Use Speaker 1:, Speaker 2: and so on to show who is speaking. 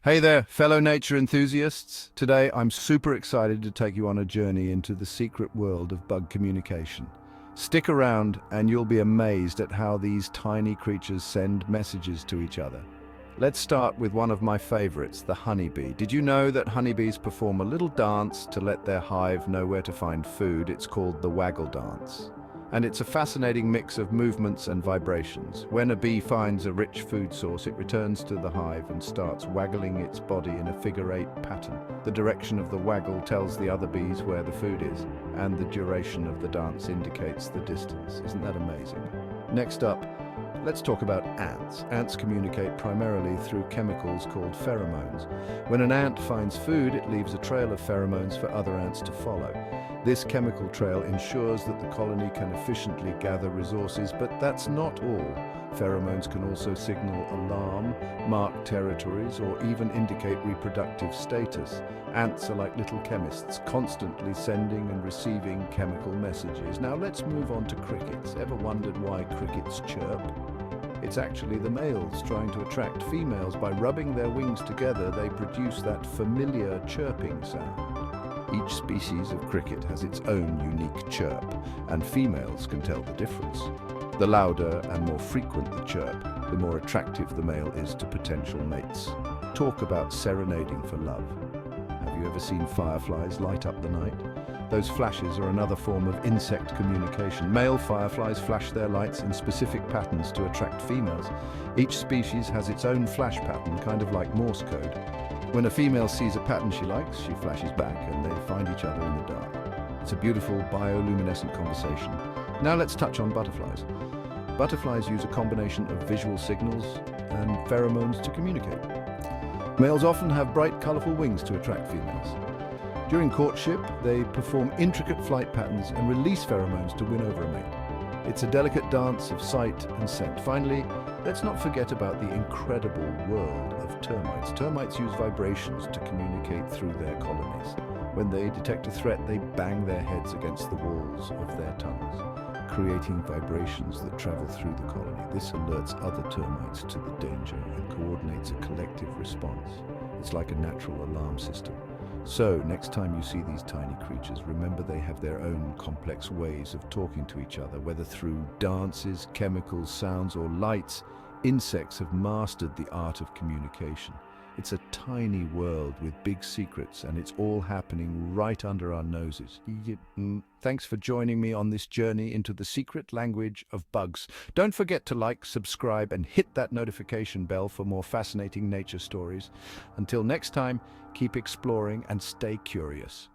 Speaker 1: Hey there, fellow nature enthusiasts. Today, I'm super excited to take you on a journey into the secret world of bug communication. Stick around and you'll be amazed at how these tiny creatures send messages to each other. Let's start with one of my favorites, the honeybee. Did you know that honeybees perform a little dance to let their hive know where to find food? It's called the waggle dance. And it's a fascinating mix of movements and vibrations. When a bee finds a rich food source, it returns to the hive and starts waggling its body in a figure-8 pattern. The direction of the waggle tells the other bees where the food is, and the duration of the dance indicates the distance. Isn't that amazing? Next up, let's talk about ants. Ants communicate primarily through chemicals called pheromones. When an ant finds food, it leaves a trail of pheromones for other ants to follow. This chemical trail ensures that the colony can efficiently gather resources, but that's not all. Pheromones can also signal alarm, mark territories, or even indicate reproductive status. Ants are like little chemists, constantly sending and receiving chemical messages. Now let's move on to crickets. Ever wondered why crickets chirp? It's actually the males trying to attract females. By rubbing their wings together, they produce that familiar chirping sound. Each species of cricket has its own unique chirp, and females can tell the difference. The louder and more frequent the chirp, the more attractive the male is to potential mates. Talk about serenading for love. Have you ever seen fireflies light up the night? Those flashes are another form of insect communication. Male fireflies flash their lights in specific patterns to attract females. Each species has its own flash pattern, kind of like Morse code. When a female sees a pattern she likes, she flashes back and they find each other in the dark. It's a beautiful bioluminescent conversation. Now let's touch on butterflies. Butterflies use a combination of visual signals and pheromones to communicate. Males often have bright, colorful wings to attract females. During courtship, they perform intricate flight patterns and release pheromones to win over a mate. It's a delicate dance of sight and scent. Finally, let's not forget about the incredible world of termites. Termites use vibrations to communicate through their colonies. When they detect a threat, they bang their heads against the walls of their tunnels, creating vibrations that travel through the colony. This alerts other termites to the danger and coordinates a collective response. It's like a natural alarm system. So, next time you see these tiny creatures, remember they have their own complex ways of talking to each other, whether through dances, chemicals, sounds, or lights. Insects have mastered the art of communication. It's a tiny world with big secrets, and it's all happening right under our noses. Thanks for joining me on this journey into the secret language of bugs. Don't forget to like, subscribe, and hit that notification bell for more fascinating nature stories. Until next time, keep exploring and stay curious.